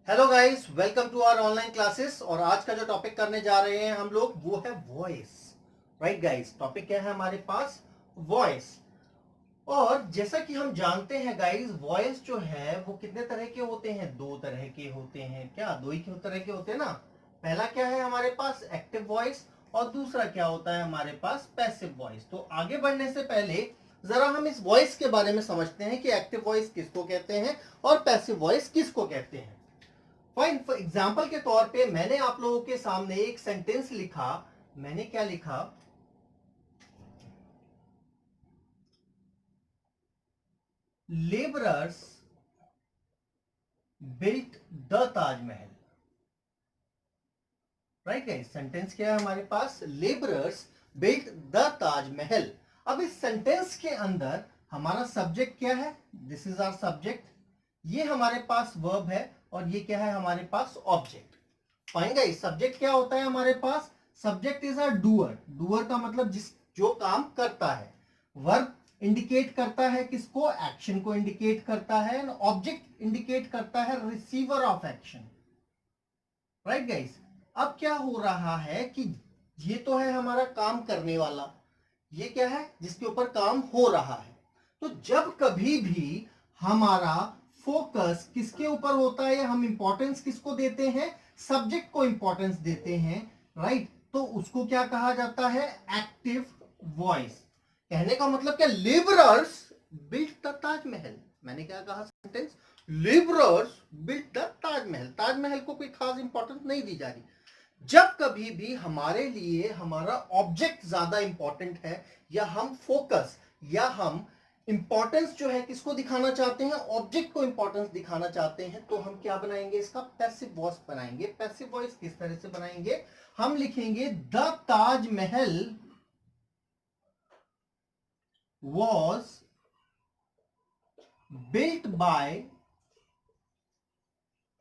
Hello guys, welcome to our online classes. और आज का जो टॉपिक करने जा रहे हैं हम लोग वो है वॉइस। राइट गाइस, टॉपिक क्या है हमारे पास? वॉइस। और जैसा कि हम जानते हैं गाइस, वॉइस जो है वो कितने तरह के होते हैं? दो तरह के होते हैं। क्या दो ही तरह के होते हैं ना? पहला क्या है हमारे पास? Active voice. और दूसरा क्या होता है हमारे पास? Passive voice. तो आगे बढ़ने से पहले जरा हम इस वॉइस के बारे में समझते हैं कि एक्टिव वॉइस किसको कहते हैं और पैसिव वॉइस किसको कहते हैं। फाइन, फॉर एग्जाम्पल के तौर पे मैंने आप लोगों के सामने एक सेंटेंस लिखा। मैंने क्या लिखा? Labourers built the Taj Mahal. Right guys, sentence क्या है हमारे पास? Labourers built the Taj Mahal. अब इस सेंटेंस के अंदर हमारा सब्जेक्ट क्या है? This is our subject. ये हमारे पास वर्ब है और ये क्या है हमारे पास? ऑब्जेक्ट। फाइन गाइस, सब्जेक्ट क्या होता है हमारे पास? Subject is a doer. Doer का मतलब जो काम करता है। वर्ब इंडिकेट करता है किसको? एक्शन को इंडिकेट करता है। ऑब्जेक्ट इंडिकेट करता है receiver of action. Right guys, अब क्या हो रहा है कि ये तो है हमारा काम करने वाला, ये क्या है? जिसके ऊपर काम हो रहा है। तो जब कभी भी हमारा फोकस किसके ऊपर होता है, हम इंपॉर्टेंस किसको देते हैं? सब्जेक्ट को इंपॉर्टेंस देते हैं। राइट, तो उसको क्या कहा जाता है? Active voice. कहने का मतलब क्या? Labourers built the Taj Mahal. मैंने क्या कहा sentence? Labourers built the Taj Mahal. Taj Mahal को कोई खास इंपॉर्टेंस नहीं दी जा रही। जब कभी भी हमारे लिए हमारा ऑब्जेक्ट ज्यादा इंपॉर्टेंट है, या हम फोकस या हम इंपॉर्टेंस जो है किसको दिखाना चाहते हैं? ऑब्जेक्ट को इंपॉर्टेंस दिखाना चाहते हैं, तो हम क्या बनाएंगे? इसका पैसिव वॉइस बनाएंगे। पैसिव वॉइस किस तरह से बनाएंगे? हम लिखेंगे the Taj Mahal was built by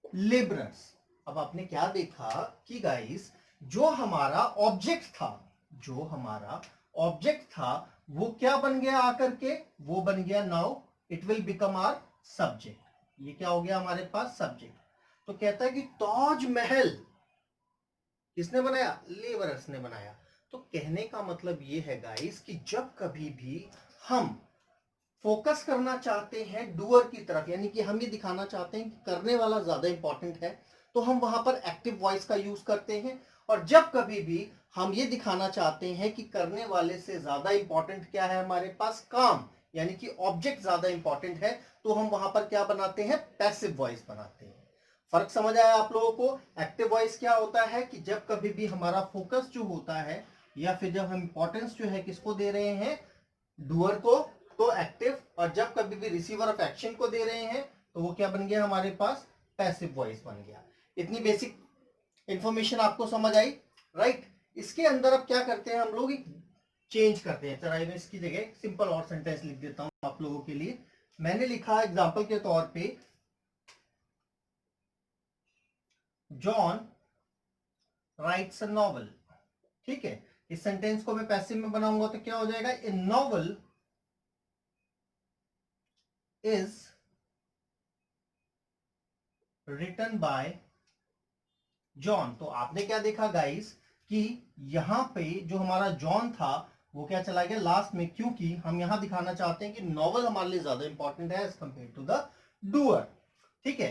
labourers. अब आपने क्या देखा कि गाइस, जो हमारा ऑब्जेक्ट था, जो हमारा ऑब्जेक्ट था वो क्या बन गया आकर के? वो बन गया, now it will become our subject. ये क्या हो गया हमारे पास? सब्जेक्ट। तो कहता है कि ताजमहल किसने बनाया? लेबरर्स ने बनाया। तो कहने का मतलब ये है गाइस कि जब कभी भी हम फोकस करना चाहते हैं डूअर की तरफ, यानी कि हम ये दिखाना चाहते हैं कि करने वाला ज्यादा इंपॉर्टेंट है, तो हम वहां पर एक्टिव वॉइस का यूज करते हैं। और जब कभी भी हम ये दिखाना चाहते हैं कि करने वाले से ज्यादा इंपॉर्टेंट क्या है हमारे पास? काम, यानी कि ऑब्जेक्ट ज्यादा इंपॉर्टेंट है, तो हम वहां पर क्या बनाते हैं? पैसिव वॉइस बनाते हैं। फर्क समझ आया आप लोगों को? एक्टिव वॉइस क्या होता है कि जब कभी भी हमारा फोकस जो होता है, या फिर जब हम इंपॉर्टेंस जो है किसको दे रहे हैं? डूअर को, तो एक्टिव। और जब कभी भी रिसीवर ऑफ एक्शन को दे रहे हैं, तो वो क्या बन गया हमारे पास? पैसिव वॉइस बन गया। इतनी बेसिक इंफॉर्मेशन आपको समझ आई? राइट। इसके अंदर अब क्या करते हैं हम लोग? चेंज करते हैं। चलिए मैं इसकी जगह सिंपल और सेंटेंस लिख देता हूं आप लोगों के लिए। मैंने लिखा एग्जाम्पल के तौर पे, जॉन राइट्स अ नॉवल। ठीक है, इस सेंटेंस को मैं पैसिव में बनाऊंगा तो क्या हो जाएगा? A novel is written by John. तो आपने क्या देखा गाइस कि यहां पे जो हमारा जॉन था वो क्या चला गया लास्ट में, क्योंकि हम यहां दिखाना चाहते हैं कि नॉवल हमारे लिए ज्यादा इंपॉर्टेंट है as compare to the doer. ठीक है।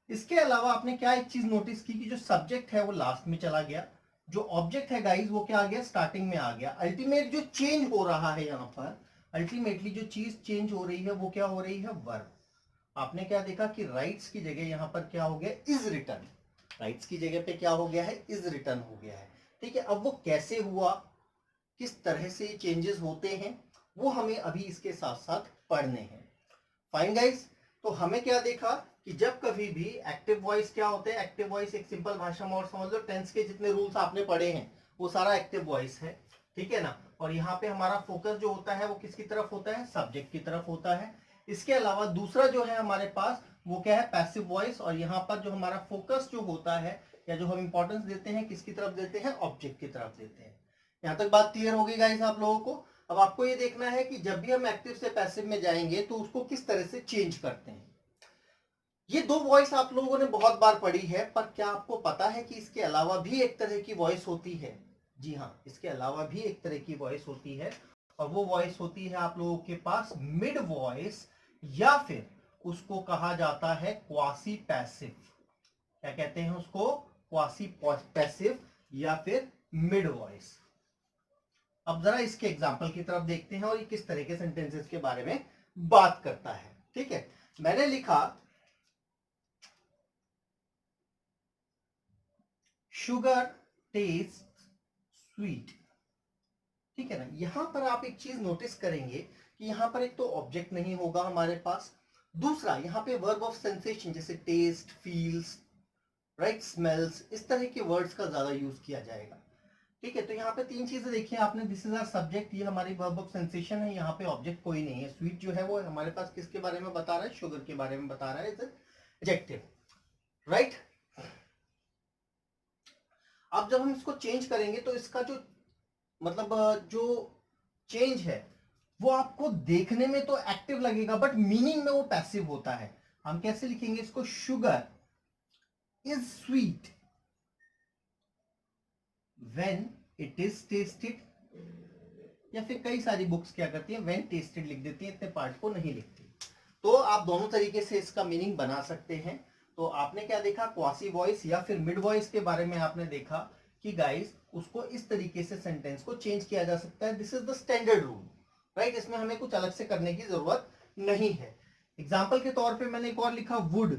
इसके अलावा आपने क्या एक चीज नोटिस की कि जो सब्जेक्ट है वो लास्ट में चला गया, जो ऑब्जेक्ट है गाइस वो क्या आ गया? स्टार्टिंग में आ गया। अल्टीमेट जो चेंज हो रहा है यहां पर, अल्टीमेटली जो चीज चेंज हो रही है वो क्या हो रही है? वर्ब। आपने क्या देखा कि राइट्स की जगह यहां पर क्या हो गया? Is written. राइट्स की जगह पे क्या हो गया है? इज रिटन हो गया है। ठीक है, अब वो कैसे हुआ, किस तरह से चेंजेस होते हैं, वो हमें अभी इसके साथ साथ पढ़ने हैं। फाइन गाइस, तो हमें क्या देखा कि जब कभी भी एक्टिव वॉइस क्या होते हैं? एक्टिव वॉइस एक सिंपल भाषा में और समझ लो, टेंस के जितने रूल्स आपने पढ़े हैं वो सारा एक्टिव वॉइस है। ठीक है ना? और यहाँ पे हमारा फोकस जो होता है वो किसकी तरफ होता है? सब्जेक्ट की तरफ होता है। इसके अलावा दूसरा जो है हमारे पास वो क्या है? Passive voice. और यहाँ पर जो हमारा फोकस जो होता है, या जो हम इंपॉर्टेंस देते हैं, किसकी तरफ देते हैं? ऑब्जेक्ट की तरफ देते हैं। यहां तक बात क्लियर हो गई गाइस आप लोगों को? अब आपको ये देखना है कि जब भी हम एक्टिव से पैसिव में जाएंगे तो उसको किस तरह से चेंज करते हैं। ये दो वॉइस आप लोगों ने बहुत बार पढ़ी है, पर क्या आपको पता है कि इसके अलावा भी एक तरह की वॉइस होती है? जी हाँ, इसके अलावा भी एक तरह की वॉइस होती है, और वो वॉइस होती है आप लोगों के पास मिड वॉइस, या फिर उसको कहा जाता है क्वासी पैसिव। क्या कहते हैं उसको? क्वासी पैसिव या फिर मिड वॉइस। अब जरा इसके एग्जाम्पल की तरफ देखते हैं और ये किस तरह के सेंटेंसेस के बारे में बात करता है। ठीक है, मैंने लिखा शुगर टेस्ट स्वीट। ठीक है ना। यहां पर आप एक चीज नोटिस करेंगे कि यहां पर एक तो ऑब्जेक्ट नहीं होगा हमारे पास, दूसरा यहां पे वर्ब ऑफ सेंसेशन जैसे टेस्ट, फील्स, राइट, स्मेल्स, इस तरह के वर्ड्स का ज्यादा यूज किया जाएगा। ठीक है, तो यहाँ पे तीन चीजें देखी आपने। दिस इज आवर सब्जेक्ट, ये हमारी वर्ब ऑफ सेंसेशन है, यहाँ पे ऑब्जेक्ट कोई नहीं है। स्वीट जो है वो हमारे पास किसके बारे में बता रहा है? शुगर के बारे में बता रहा है, इज एडजेक्टिव, राइट। अब जब हम इसको चेंज करेंगे तो इसका जो मतलब जो चेंज है वो आपको देखने में तो एक्टिव लगेगा, बट मीनिंग में वो पैसिव होता है। हम कैसे लिखेंगे इसको? Sugar is sweet when it is tested, या फिर कई सारी बुक्स क्या करती है व्हेन टेस्टेड लिख देती है, इतने पार्ट को नहीं लिखती। तो आप दोनों तरीके से इसका मीनिंग बना सकते हैं। तो आपने क्या देखा? क्वासी वॉइस या फिर मिड वॉइस के बारे में आपने देखा कि गाइस उसको इस तरीके से सेंटेंस को चेंज किया जा सकता है। This is the standard rule, right. इसमें हमें कुछ अलग से करने की जरूरत नहीं है। एग्जाम्पल के तौर पे मैंने एक और लिखा, वुड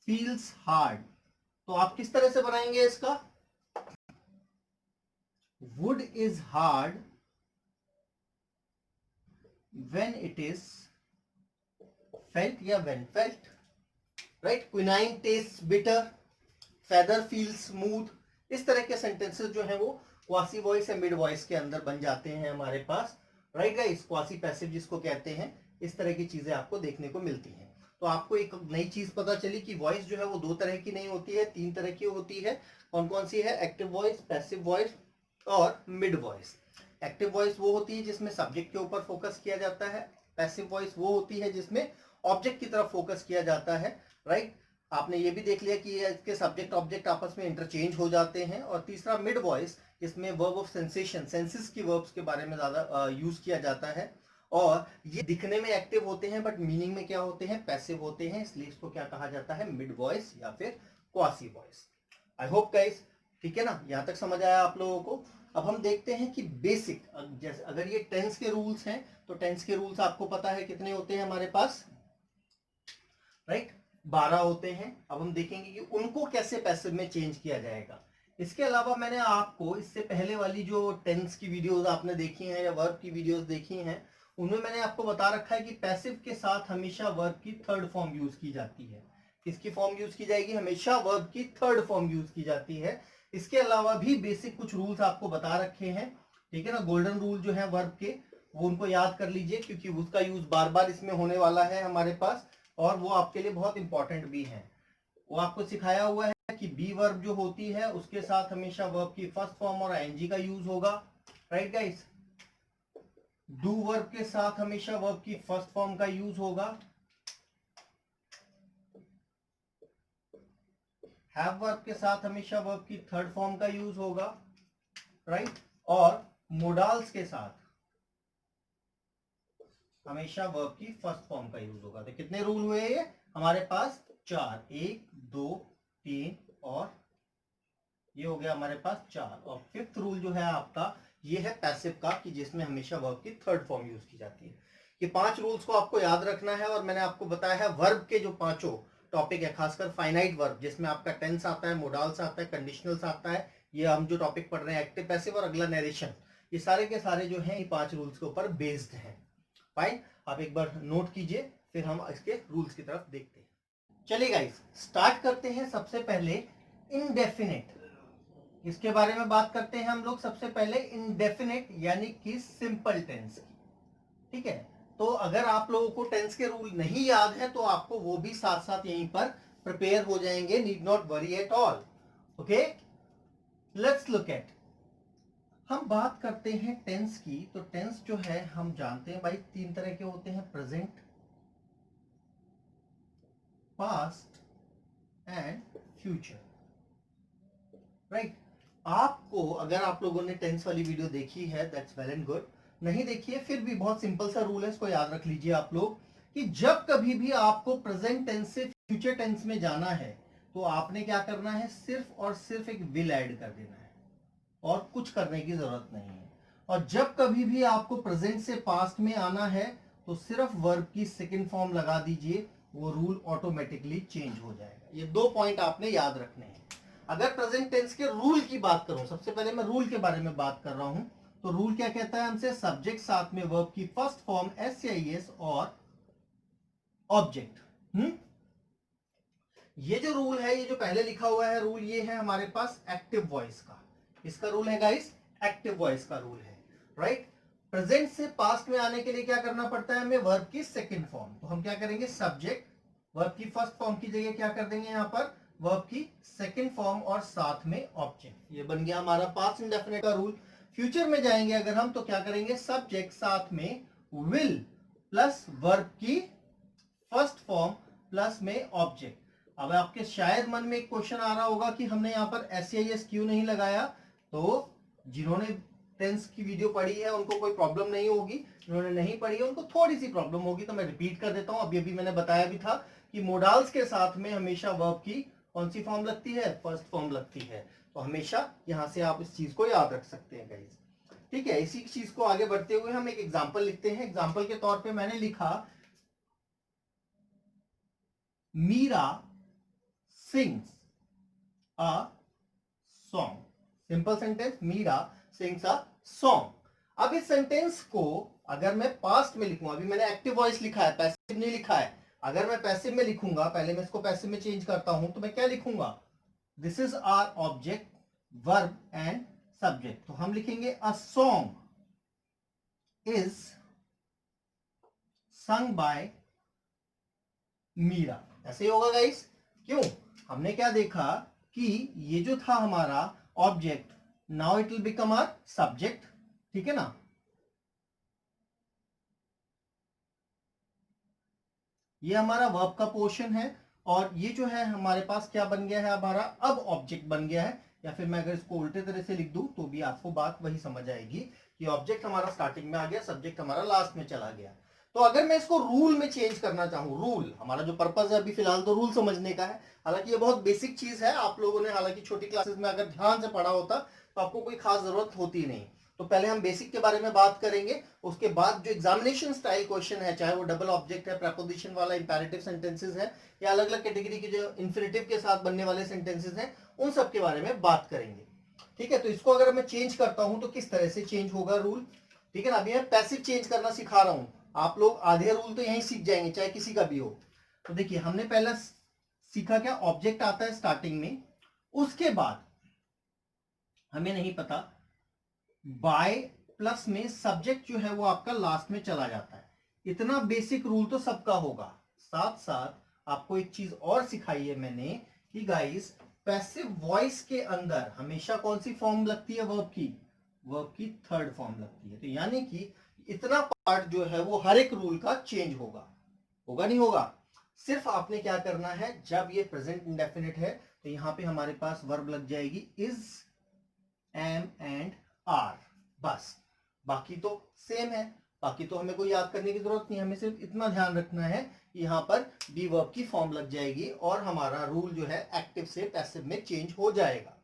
फील्स हार्ड। तो आप किस तरह से बनाएंगे इसका? Would is hard when it is felt या when felt, right? quinine tastes bitter, feather feels smooth। इस तरह के सेंटेंसेस जो है वो क्वासी वॉइस या मिड वॉइस के अंदर बन जाते हैं हमारे पास, राइट गाइस। क्वासी पैसिव जिसको कहते हैं, इस तरह की चीजें आपको देखने को मिलती हैं। तो आपको एक नई चीज पता चली कि वॉइस जो है वो दो तरह की नहीं होती है, तीन तरह की होती है। कौन कौन सी है? एक्टिव वॉइस, पैसिव वॉइस और मिड वॉइस। एक्टिव वॉइस वो होती है जिसमें सब्जेक्ट के ऊपर फोकस किया जाता है। पैसिव वॉइस वो होती है जिसमें ऑब्जेक्ट की तरफ फोकस किया जाता है, राइट। आपने ये भी देख लिया कि इसके सब्जेक्ट ऑब्जेक्ट आपस में इंटरचेंज हो जाते हैं। और तीसरा मिड वॉइस, इसमें वर्ब ऑफ सेंसेशन, सेंसेस की वर्ब्स के बारे में ज्यादा यूज किया जाता है, और ये दिखने में एक्टिव होते हैं बट मीनिंग में क्या होते हैं? पैसिव होते हैं। इसलिए इसको क्या कहा जाता है? मिड वॉइस या फिर quasi voice. I hope guys, ठीक है ना, यहां तक समझ आया आप लोगों को। अब हम देखते हैं कि बेसिक, जैसे अगर ये टेंस के रूल्स हैं तो टेंस के रूल्स आपको पता है कितने होते हैं हमारे पास, राइट? 12 होते हैं। अब हम देखेंगे कि उनको कैसे पैसिव में चेंज किया जाएगा। इसके अलावा मैंने आपको इससे पहले वाली जो टेंस की वीडियोस आपने देखी हैं या वर्ब की वीडियोस देखी हैं, उनमें मैंने आपको बता रखा है कि पैसिव के साथ हमेशा वर्ब की थर्ड फॉर्म यूज की जाती है। किसकी फॉर्म यूज की जाएगी? हमेशा वर्ब की थर्ड फॉर्म यूज की जाती है। इसके अलावा भी बेसिक कुछ रूल्स आपको बता रखे हैं, ठीक है ना। गोल्डन रूल जो है वर्ब के, वो उनको याद कर लीजिए, क्योंकि उसका यूज बार बार इसमें होने वाला है हमारे पास, और वो आपके लिए बहुत इंपॉर्टेंट भी है। वो आपको सिखाया हुआ है कि बी वर्ब जो होती है उसके साथ हमेशा वर्ब की फर्स्ट फॉर्म और आईएनजी का यूज होगा, राइट गाइस। डू वर्ब के साथ हमेशा वर्ब की फर्स्ट फॉर्म का यूज होगा। हैव वर्ब के साथ हमेशा वर्ब की थर्ड फॉर्म का यूज होगा, राइट। और मोडाल्स के साथ हमेशा वर्ब की फर्स्ट फॉर्म का यूज होगा। तो कितने रूल हुए ये हमारे पास? 4, 1, 2, 3 और ये हो गया हमारे पास 4। और फिफ्थ रूल जो है आपका ये है पैसिव का, कि जिसमें हमेशा वर्ब की थर्ड फॉर्म यूज की जाती है। ये 5 रूल्स को आपको याद रखना है। और मैंने आपको बताया है वर्ब के जो पांचों टॉपिक है, खासकर फाइनाइट वर्ब जिसमें आपका टेंस आता है, मोडाल्स आता है, कंडीशनल्स आता है, ये हम जो टॉपिक पढ़ रहे हैं एक्टिव पैसिव और अगला नरेशन, ये सारे के सारे जो हैं ये 5 रूल्स के ऊपर बेस्ड हैं। फाइन, आप एक बार नोट कीजिए, फिर हम इसके रूल्स की तरफ देखते हैं। चलिए गाइस, स्टार्ट करते हैं। सबसे पहले इनडेफिनेट, इसके बारे में बात करते हैं हम लोग। सबसे पहले इनडेफिनेट यानी कि सिंपल टेंस की, ठीक है। तो अगर आप लोगों को टेंस के रूल नहीं याद है तो आपको वो भी साथ साथ यहीं पर प्रिपेयर हो जाएंगे, need not worry at all. Okay, let's look at. हम बात करते हैं टेंस की। तो टेंस जो है हम जानते हैं भाई 3 तरह के होते हैं, present, past and future, right. आपको अगर आप लोगों ने टेंस वाली वीडियो देखी है दैट्स वेल एंड गुड, नहीं देखी है फिर भी बहुत सिंपल सा रूल है, इसको याद रख लीजिए आप लोग कि जब कभी भी आपको प्रेजेंट टेंस से फ्यूचर टेंस में जाना है तो आपने क्या करना है, सिर्फ और सिर्फ एक विल ऐड कर देना है और कुछ करने की जरूरत नहीं है। और जब कभी भी आपको प्रेजेंट से पास्ट में आना है तो सिर्फ वर्ब की सेकंड फॉर्म लगा दीजिए, वो रूल ऑटोमेटिकली चेंज हो जाएगा। ये 2 पॉइंट आपने याद रखने हैं। अगर प्रेजेंट टेंस के रूल की बात करूं, सबसे पहले मैं रूल के बारे में बात कर रहा हूं, तो रूल क्या कहता है हमसे, सब्जेक्ट साथ में वर्ब की फर्स्ट फॉर्म एस या एस और ऑब्जेक्ट। ये जो रूल है, ये जो पहले लिखा हुआ है रूल, ये है हमारे पास एक्टिव वॉइस का। इसका रूल है गाइस, एक्टिव वॉइस का रूल है, राइट। प्रेजेंट से पास्ट में आने के लिए क्या करना पड़ता है हमें, वर्ब की सेकंड फॉर्म। तो हम क्या करेंगे, सब्जेक्ट वर्ब की फर्स्ट फॉर्म की जगह क्या कर देंगे यहाँ पर, वर्ब की सेकंड फॉर्म और साथ में ऑब्जेक्ट। ये बन गया हमारा पास्ट इंडेफिनिट का रूल। फ्यूचर में जाएंगे अगर हम, तो क्या करेंगे, सब्जेक्ट साथ में विल प्लस वर्ब की फर्स्ट फॉर्म प्लस में ऑब्जेक्ट। अब आपके शायद मन में एक क्वेश्चन आ रहा होगा कि हमने यहाँ पर एस क्यों नहीं लगाया। तो जिन्होंने टेंस की वीडियो पढ़ी है उनको कोई प्रॉब्लम नहीं होगी, जिन्होंने नहीं पढ़ी है उनको थोड़ी सी प्रॉब्लम होगी, तो मैं रिपीट कर देता हूं। अभी मैंने बताया भी था कि मोडाल्स के साथ में हमेशा वर्ब की कौन सी फॉर्म लगती है, फर्स्ट फॉर्म लगती है। तो हमेशा यहां से आप इस चीज को याद रख सकते हैं गाइस, ठीक है। इसी चीज को आगे बढ़ते हुए हम एक एग्जाम्पल लिखते हैं। एग्जाम्पल के तौर पर मैंने लिखा, Meera sings a song। Simple sentence, Meera sings a song। अब इस सेंटेंस को अगर मैं पास्ट में लिखूं, अभी मैंने एक्टिव वॉइस लिखा है, पैसिव नहीं लिखा है। अगर मैं पैसिव में लिखूंगा, पहले मैं इसको पैसिव में चेंज करता हूं, तो मैं क्या लिखूंगा, this is our object verb and subject. तो हम लिखेंगे a song is sung by Meera. ऐसे ही होगा गाइस, क्यों, हमने क्या देखा कि ये जो था हमारा object, now it will become our subject, ठीक है ना। ये हमारा वर्ब का पोर्शन है और ये जो है हमारे पास क्या बन गया है, हमारा अब ऑब्जेक्ट बन गया है। या फिर मैं अगर इसको उल्टे तरह से लिख दूं तो भी आपको बात वही समझ आएगी कि ऑब्जेक्ट हमारा स्टार्टिंग में आ गया, सब्जेक्ट हमारा लास्ट में चला गया। तो अगर मैं इसको रूल में चेंज करना चाहूं, रूल हमारा जो पर्पस है अभी फिलहाल तो रूल समझने का है। हालांकि ये बहुत बेसिक चीज है, आप लोगों ने हालांकि छोटी क्लासेस में अगर ध्यान से पढ़ा होता तो आपको कोई खास जरूरत होती नहीं। तो पहले हम बेसिक के बारे में बात करेंगे, उसके बाद जो एग्जामिनेशन स्टाइल क्वेश्चन है, चाहे वो डबल ऑब्जेक्ट है, प्रेपोजिशन वाला, इंपेरेटिव सेंटेंसेस है, या अलग अलग कैटेगरी के जो इन्फिनेटिव के साथ बनने वाले सेंटेंसेस हैं, उन सब के बारे में बात करेंगे, ठीक है। तो इसको अगर मैं चेंज करता हूं तो किस तरह से चेंज होगा रूल, ठीक है ना। अभी मैं पैसिव चेंज करना सिखा रहा हूं, आप लोग आधे रूल तो यहीं सीख जाएंगे चाहे किसी का भी हो। तो देखिए हमने पहला सीखा क्या, ऑब्जेक्ट आता है स्टार्टिंग में, उसके बाद हमें नहीं पता बाय प्लस में सब्जेक्ट जो है वो आपका लास्ट में चला जाता है। इतना बेसिक रूल तो सबका होगा। साथ साथ आपको एक चीज और सिखाई है मैंने कि गाइस पैसिव वॉइस के अंदर हमेशा कौन सी फॉर्म लगती है, वर्ब की, वर्ब की थर्ड फॉर्म लगती है। तो यानी कि इतना पार्ट जो है वो हर एक रूल का चेंज होगा, होगा नहीं होगा। सिर्फ आपने क्या करना है, जब ये प्रेजेंट इंडेफिनिट है तो यहां पे हमारे पास वर्ब लग जाएगी इज, एम एंड आर, बस। बाकी तो सेम है, बाकी तो हमें कोई याद करने की जरूरत नहीं, हमें सिर्फ इतना ध्यान रखना है कि यहां पर बी वर्ब की फॉर्म लग जाएगी और हमारा रूल जो है एक्टिव से पैसिव में चेंज हो जाएगा।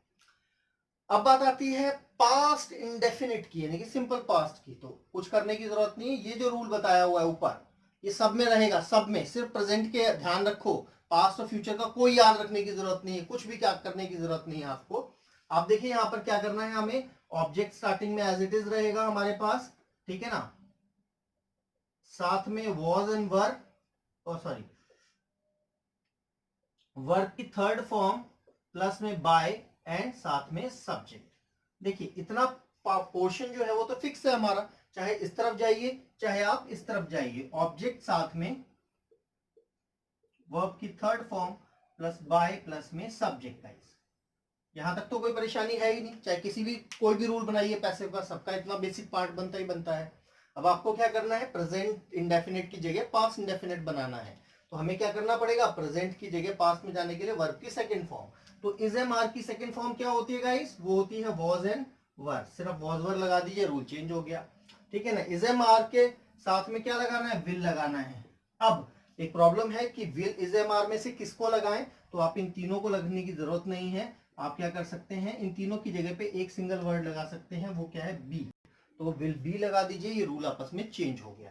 अब बात आती है पास्ट इंडेफिनिट की, यानी कि सिंपल पास्ट की। तो कुछ करने की जरूरत नहीं है, ये जो रूल बताया हुआ है ऊपर ये सब में रहेगा, सब में सिर्फ प्रेजेंट के ध्यान रखो, पास्ट और फ्यूचर का कोई याद रखने की जरूरत नहीं है, कुछ भी क्या करने की जरूरत नहीं है आपको। आप देखिए यहां पर क्या करना है, हमें ऑब्जेक्ट स्टार्टिंग में एज इट इज रहेगा हमारे पास, ठीक है ना। साथ में वॉज एंड वर्ब, और सॉरी वर्ब की थर्ड फॉर्म प्लस में बाय एंड साथ में सब्जेक्ट। देखिए इतना पोर्शन जो है वो तो फिक्स है हमारा, चाहे इस तरफ जाइए चाहे आप इस तरफ जाइए, ऑब्जेक्ट साथ में वर्ब की third form plus by plus में सब्जेक्ट गाइस। यहां तक तो कोई परेशानी है ही नहीं, चाहे किसी भी कोई भी रूल बनाइए पैसिव का, सबका इतना बेसिक पार्ट बनता ही बनता है। अब आपको क्या करना है, प्रेजेंट इंडेफिनिट की जगह पास्ट इंडेफिनिट बनाना है। तो हमें क्या करना पड़ेगा, प्रेजेंट की जगह पास्ट में जाने के लिए वर्ब की सेकंड फॉर्म। तो इज एम आर की सेकंड फॉर्म क्या होती है गाइस, वो होती है वॉज एंड वर। सिर्फ वॉज वर लगा दीजिए, रूल चेंज हो गया। ठीक है ना। इज एम आर के साथ में क्या लगाना है, विल लगाना है। अब एक प्रॉब्लम है कि विल इज एम आर में से किसको लगाएं, तो आप इन तीनों को लगने की जरूरत नहीं है। आप क्या कर सकते हैं, इन तीनों की जगह पे एक सिंगल वर्ड लगा सकते हैं, वो क्या है, बी। तो विल बी लगा दीजिए, ये रूल आपस में चेंज हो गया।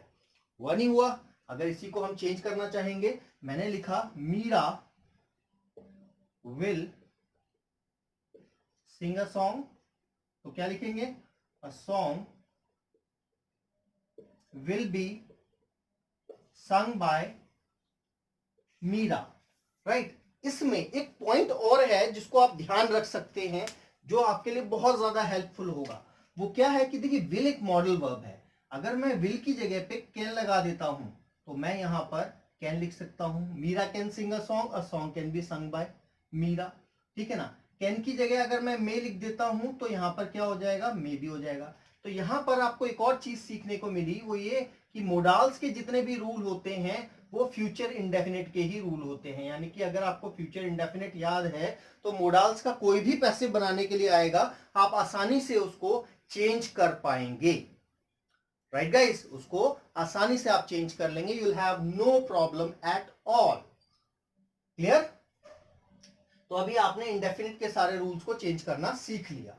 हुआ नहीं हुआ। अगर इसी को हम चेंज करना चाहेंगे, मैंने लिखा Meera will sing a song, तो क्या लिखेंगे, a song will be sung by Meera. Right. इसमें एक पॉइंट और है जिसको आप ध्यान रख सकते हैं, जो आपके लिए बहुत ज्यादा हेल्पफुल होगा। वो क्या है कि देखिए, विल एक मॉडल वर्ब है। अगर मैं विल की जगह पे कैन लगा देता हूं, तो मैं यहां पर कैन लिख सकता हूं, Meera can sing a song can be sung by Meera. ठीक है ना। कैन की जगह अगर मैं मे लिख देता हूं, तो यहां पर क्या हो जाएगा, मे भी हो जाएगा। तो यहां पर आपको एक और चीज सीखने को मिली, वो ये कि मोडाल्स के जितने भी रूल होते हैं वो फ्यूचर इंडेफिनिट के ही रूल होते हैं। यानी कि अगर आपको फ्यूचर इंडेफिनिट याद है, तो मोडाल्स का कोई भी पैसिव बनाने के लिए आएगा, आप आसानी से उसको चेंज कर पाएंगे। राइट गाइस, उसको आसानी से आप चेंज कर लेंगे, you will have no problem at all. Clear. तो अभी आपने इंडेफिनिट के सारे रूल्स को चेंज करना सीख लिया।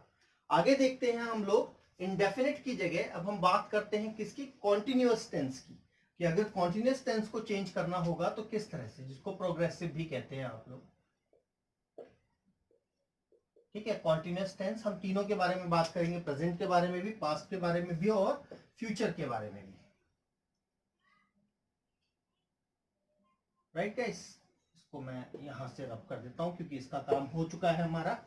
आगे देखते हैं हम लोग इंडेफिनिट की जगह अब हम बात करते हैं किसकी, कॉन्टिन्यूअस टेंस की। कि अगर कॉन्टिन्यूअस टेंस को चेंज करना होगा तो किस तरह से, जिसको प्रोग्रेसिव भी कहते हैं आप लोग। ठीक है। कॉन्टिन्यूअस टेंस हम तीनों के बारे में बात करेंगे, प्रेजेंट के बारे में भी, पास्ट के बारे में भी और फ्यूचर के बारे में भी। राइट गाइस, इसको मैं यहां से रब कर देता हूं क्योंकि इसका काम हो चुका है हमारा।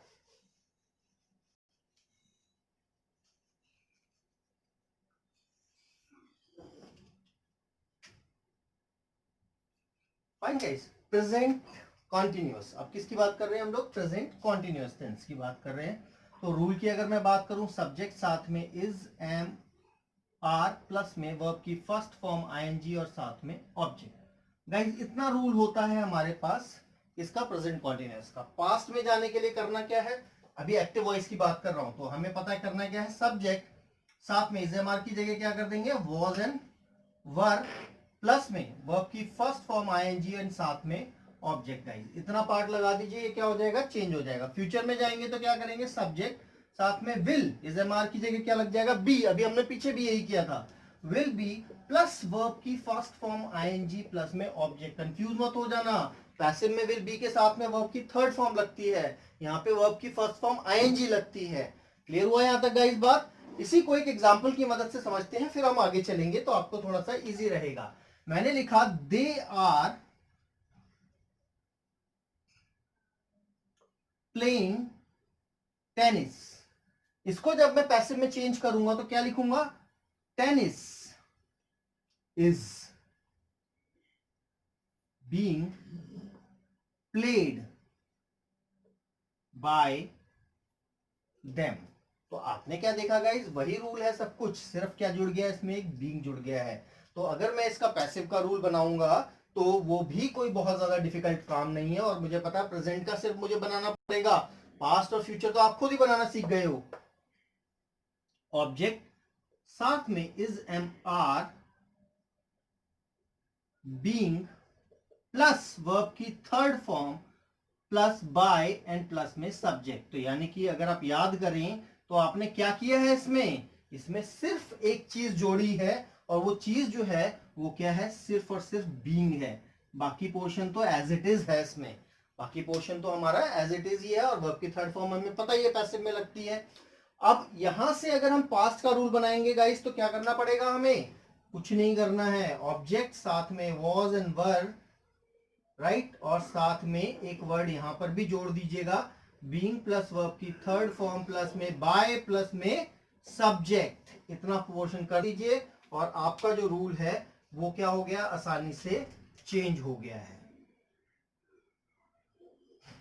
फाइन गाइस, प्रेजेंट कॉन्टिन्यूअस, अब किसकी बात कर रहे हैं हम लोग, प्रेजेंट कॉन्टिन्यूअस टेंस की बात कर रहे हैं। तो रूल की अगर मैं बात करूं, सब्जेक्ट साथ में इज एम आर प्लस में वर्ब की फर्स्ट फॉर्म आईएनजी और साथ में ऑब्जेक्ट। गाइस इतना रूल होता है हमारे पास इसका, प्रेजेंट कॉन्टिन्यूअस का। पास्ट में जाने के लिए करना क्या है, अभी एक्टिव वॉइस की बात कर रहा हूं, तो हमें पता है करना क्या है, सब्जेक्ट साथ में इज एम आर की जगह क्या कर देंगे, वॉज एंड वर प्लस में वर्ब की फर्स्ट फॉर्म आईएनजी एंड साथ में ऑब्जेक्ट। गाइस इतना पार्ट लगा दीजिए, ये क्या हो जाएगा, चेंज हो जाएगा। फ्यूचर में जाएंगे तो क्या करेंगे, सब्जेक्ट साथ में विल, इज एम आर की जगह क्या लग जाएगा, बी। अभी हमने पीछे भी यही किया था, विल बी प्लस वर्ब की फर्स्ट फॉर्म आईएनजी प्लस में ऑब्जेक्ट। कंफ्यूज मत हो जाना, पैसिव में विल बी के साथ में वर्ब की थर्ड फॉर्म लगती है, यहाँ पे वर्ब की फर्स्ट फॉर्म आईएनजी लगती है। क्लियर हुआ यहां तक गाइस बात। इसी को एक एग्जांपल की मदद से समझते हैं, फिर हम आगे चलेंगे तो आपको थोड़ा सा इजी रहेगा। मैंने लिखा दे आर प्लेइंग टेनिस। इसको जब मैं पैसिव में चेंज करूंगा तो क्या लिखूंगा, tennis is being played by them. तो आपने क्या देखा गाइस, वही रूल है सब कुछ, सिर्फ क्या जुड़ गया इसमें, एक बीइंग जुड़ गया है। तो अगर मैं इसका पैसिव का रूल बनाऊंगा तो वो भी कोई बहुत ज्यादा डिफिकल्ट काम नहीं है, और मुझे पता है प्रेजेंट का सिर्फ मुझे बनाना पड़ेगा, पास्ट और फ्यूचर तो आप खुद ही बनाना सीख गए हो। ऑब्जेक्ट साथ में is am are being plus verb की third form plus by and plus में सब्जेक्ट। तो यानी कि अगर आप याद करें तो आपने क्या किया है, इसमें सिर्फ एक चीज जोड़ी है, और वो चीज जो है वो क्या है, सिर्फ और सिर्फ बीइंग है। बाकी पोर्शन तो एज इट इज है इसमें, बाकी पोर्शन तो हमारा एज इट इज ही है, और वर्ब की थर्ड फॉर्म हमें पता ही है पैसिव में लगती है। अब यहां से अगर हम पास्ट का रूल बनाएंगे गाइस, तो क्या करना पड़ेगा, हमें कुछ नहीं करना है, ऑब्जेक्ट साथ में वॉज एंड वर, राइट, और साथ में एक वर्ड यहां पर भी जोड़ दीजिएगा, बीइंग प्लस वर्ब की थर्ड फॉर्म प्लस में बाय प्लस में सब्जेक्ट। इतना पोर्शन कर दीजिए और आपका जो रूल है वो क्या हो गया, आसानी से चेंज हो गया है।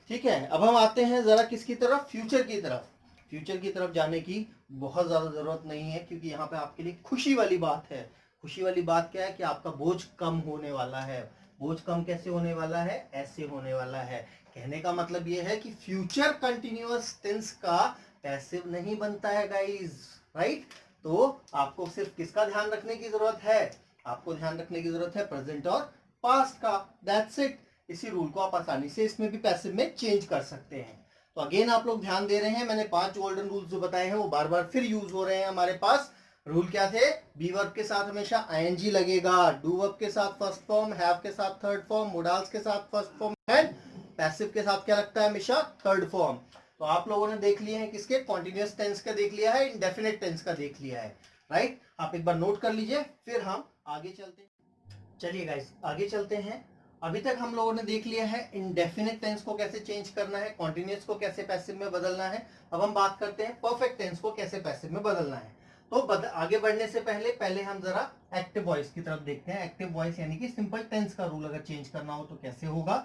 ठीक है। अब हम आते हैं जरा किसकी तरफ, फ्यूचर की तरफ। फ्यूचर की तरफ जाने की बहुत ज्यादा जरूरत नहीं है, क्योंकि यहाँ पे आपके लिए खुशी वाली बात है। खुशी वाली बात क्या है कि आपका बोझ कम होने वाला है, बोझ कम कैसे होने वाला है, ऐसे होने वाला है। कहने का मतलब ये है कि फ्यूचर कंटिन्यूअस टेंस का पैसिव नहीं बनता है गाइस, राइट। तो आपको सिर्फ किसका ध्यान रखने की जरूरत है, आपको ध्यान रखने की जरूरत है प्रेजेंट और पास्ट का, दैट्स इट। इसी रूल को आप आसानी से इसमें भी पैसिव में चेंज कर सकते हैं। तो अगेन आप लोग ध्यान दे रहे हैं, मैंने 5 गोल्डन रूल्स जो बताए हैं वो बार बार फिर यूज हो रहे हैं हमारे पास। रूल क्या थे, बी वर्ब के साथ हमेशा आईएनजी लगेगा, डू वर्ब के साथ फर्स्ट फॉर्म, हैव के साथ थर्ड फॉर्म, मोडाल्स के साथ फर्स्ट फॉर्म एंड पैसिव के साथ क्या लगता है हमेशा थर्ड फॉर्म। तो आप लोगों ने देख लिए हैं किसके, कॉन्टिन्यूअस टेंस का देख लिया है, इंडेफिनिट टेंस का देख लिया है, राइट। आप एक बार नोट कर लीजिए, फिर हम आगे चलते हैं। चलिए गाइस आगे चलते हैं। अभी तक हम लोगों ने देख लिया है इंडेफिनिट टेंस को कैसे चेंज करना है, कॉन्टिन्यूअस को कैसे पैसिव में बदलना है। अब हम बात करते हैं परफेक्ट टेंस को कैसे पैसिव में बदलना है। तो आगे बढ़ने से पहले हम जरा एक्टिव वॉइस की तरफ देखते हैं। एक्टिव वॉइस यानी कि सिंपल टेंस का रूल अगर चेंज करना हो तो कैसे होगा,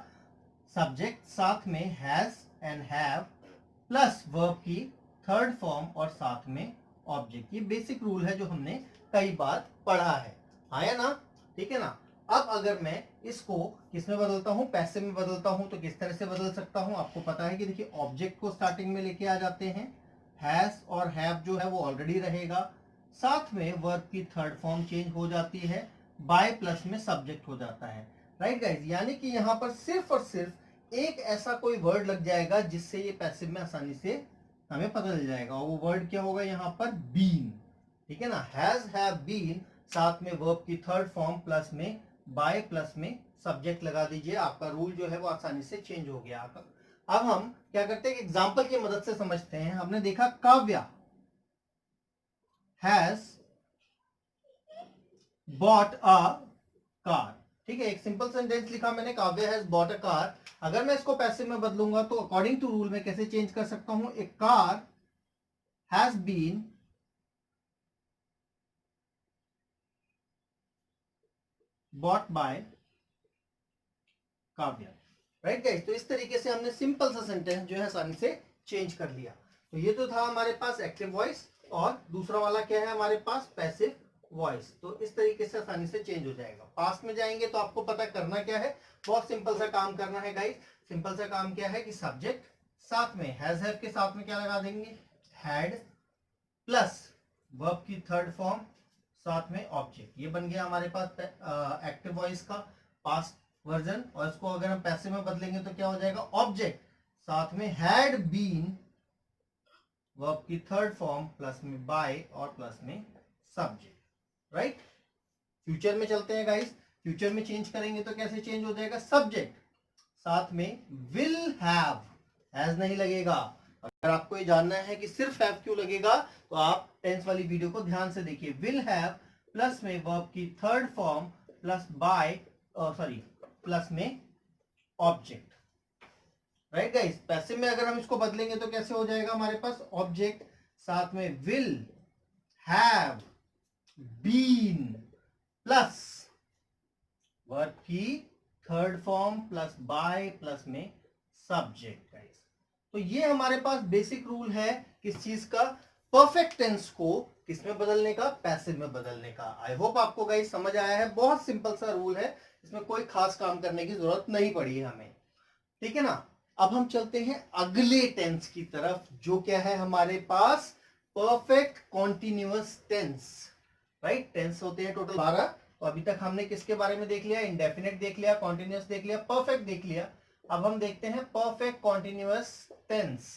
सब्जेक्ट साथ में has and have plus verb की थर्ड फॉर्म और साथ में ऑब्जेक्ट। ये बेसिक रूल है जो हमने कई बार पढ़ा है, आया ना, ठीक है ना। अब अगर मैं इसको किस में बदलता हूं, पैसिव में बदलता हूं, तो किस तरह से बदल सकता हूं, आपको पता है कि देखिए ऑब्जेक्ट को स्टार्टिंग में लेके आ जाते हैं, हैज और हैव जो है वो ऑलरेडी रहेगा, साथ में वर्ब की थर्ड फॉर्म चेंज हो जाती है, बाय प्लस में सब्जेक्ट हो जाता है, राइट गाइस। यानी कि यहाँ पर सिर्फ और सिर्फ एक ऐसा कोई वर्ड लग जाएगा जिससे ये पैसिव में आसानी से हमें पता चल जाएगा, और वो वर्ड क्या होगा यहाँ पर, बीन, ठीक है ना। हैज हैव बीन साथ में वर्ब की थर्ड फॉर्म प्लस में बाय प्लस में सब्जेक्ट लगा दीजिए, आपका रूल जो है वो आसानी से चेंज हो गया। अब हम क्या करते हैं, एग्जांपल की मदद से समझते हैं। हमने देखा Kavya has bought a car, ठीक है, एक सिंपल सेंटेंस लिखा मैंने, Kavya has bought a car. अगर मैं इसको पैसिव में बदलूंगा तो अकॉर्डिंग टू रूल में कैसे चेंज कर सकता हूं, a car has been bought by Kavya, right guys. तो इस तरीके से हमने सिंपल सा सेंटेंस जो है आसानी से चेंज कर लिया। तो ये तो था हमारे पास एक्टिव वॉइस, और दूसरा वाला क्या है हमारे पास, पैसिव वॉइस। तो इस तरीके से आसानी से चेंज हो जाएगा। पास्ट में जाएंगे तो आपको पता करना क्या है, बहुत सिंपल सा काम करना है गाइस। सिंपल सा काम क्या है कि सब्जेक्ट साथ में हैज हैव के साथ में क्या लगा देंगे, हैड प्लस वर्ब की थर्ड फॉर्म साथ में ऑब्जेक्ट। ये बन गया हमारे पास एक्टिव वॉइस का पास्ट वर्जन। और इसको अगर हम पैसिव में बदलेंगे तो क्या हो जाएगा, ऑब्जेक्ट साथ में हैड बीन वर्ब की थर्ड फॉर्म प्लस में बाय और प्लस में सब्जेक्ट, राइट। फ्यूचर में चलते हैं गाइस। फ्यूचर में चेंज करेंगे तो कैसे चेंज हो जाएगा, सब्जेक्ट साथ में विल हैव, हैज नहीं लगेगा। अगर आपको ये जानना है कि सिर्फ हैव क्यों लगेगा तो आप टेंस वाली वीडियो को ध्यान से देखिए। विल हैव प्लस में वर्ब की third form plus by plus में ऑब्जेक्ट, राइट गाइस। पैसिव में अगर हम इसको बदलेंगे तो कैसे हो जाएगा हमारे पास, ऑब्जेक्ट साथ में will have been plus verb की third form plus by plus में सब्जेक्ट गाइस। तो ये हमारे पास बेसिक रूल है किस चीज का, परफेक्ट टेंस को किसमें बदलने का, पैसिव में बदलने का। आई होप आपको गाइस समझ आया है, बहुत सिंपल सा रूल है, इसमें कोई खास काम करने की जरूरत नहीं पड़ी है हमें, ठीक है ना। अब हम चलते हैं अगले टेंस की तरफ, जो क्या है हमारे पास, perfect continuous tense, right. Tense होते हैं टोटल 12। तो अभी तक हमने किसके बारे में देख लिया, इंडेफिनिट देख लिया, कॉन्टिन्यूअस देख लिया, परफेक्ट देख लिया। अब हम देखते हैं perfect continuous tense,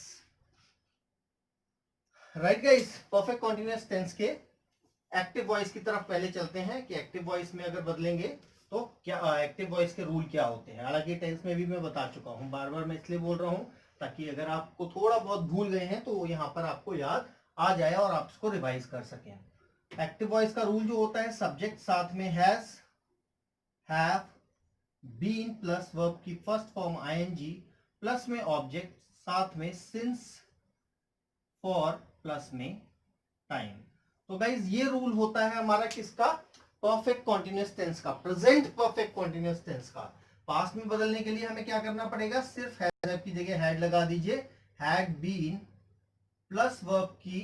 right guys. Perfect continuous tense के एक्टिव वॉइस की तरफ पहले चलते हैं कि एक्टिव वॉइस में अगर बदलेंगे तो क्या एक्टिव वॉइस के रूल क्या होते हैं। हालांकि टेंस में भी मैं बता चुका हूं, बार बार मैं इसलिए बोल रहा हूं ताकि अगर आपको थोड़ा बहुत भूल गए हैं तो यहाँ पर आपको याद आ जाए और आप इसको रिवाइज कर सकें। एक्टिव वॉइस का रूल जो होता है, सब्जेक्ट साथ में has have been plus verb की फर्स्ट फॉर्म आईएनजी प्लस में ऑब्जेक्ट साथ में सिंस फॉर प्लस में टाइम। तो गाइज ये रूल होता है हमारा किसका, परफेक्ट कॉन्टिन्यूअस टेंस का, प्रेजेंट परफेक्ट कॉन्टिन्यूअस टेंस का। पास्ट में बदलने के लिए हमें क्या करना पड़ेगा, सिर्फ हैव की जगह हैड लगा दीजिए, हैड बीन प्लस वर्ब की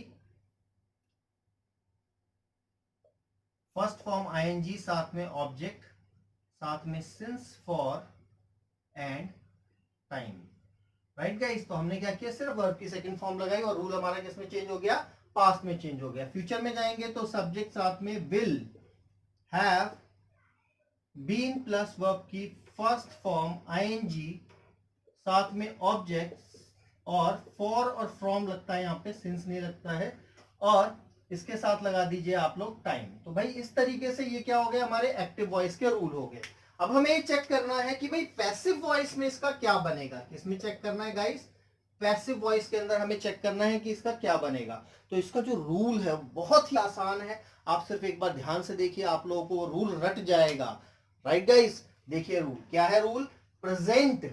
फर्स्ट फॉर्म आईएनजी साथ में ऑब्जेक्ट साथ में since, for and time. Right guys, तो हमने क्या किया, सिर्फ वर्ब की सेकंड फॉर्म लगाई और रूल हमारा किसमें चेंज हो गया, पास्ट में चेंज हो गया। फ्यूचर में जाएंगे तो सब्जेक्ट साथ में will, have, been plus verb की फर्स्ट फॉर्म आईएनजी, साथ में ऑब्जेक्ट, और फॉर और फ्रॉम लगता है यहाँ पे, सिंस नहीं लगता है, और इसके साथ लगा दीजिए आप लोग टाइम। तो भाई इस तरीके से ये क्या हो गया, हमारे एक्टिव वॉइस के रूल हो गए। अब हमें ये चेक करना है कि भाई पैसिव वॉइस में इसका क्या बनेगा। किसमें चेक करना है गाइस, पैसिव वॉइस के अंदर हमें चेक करना है कि इसका क्या बनेगा। तो इसका जो रूल है बहुत ही आसान है, आप सिर्फ एक बार ध्यान से देखिए, आप लोगों को रूल रट जाएगा। राइट गाइस, देखिए रूल क्या है। Rule, present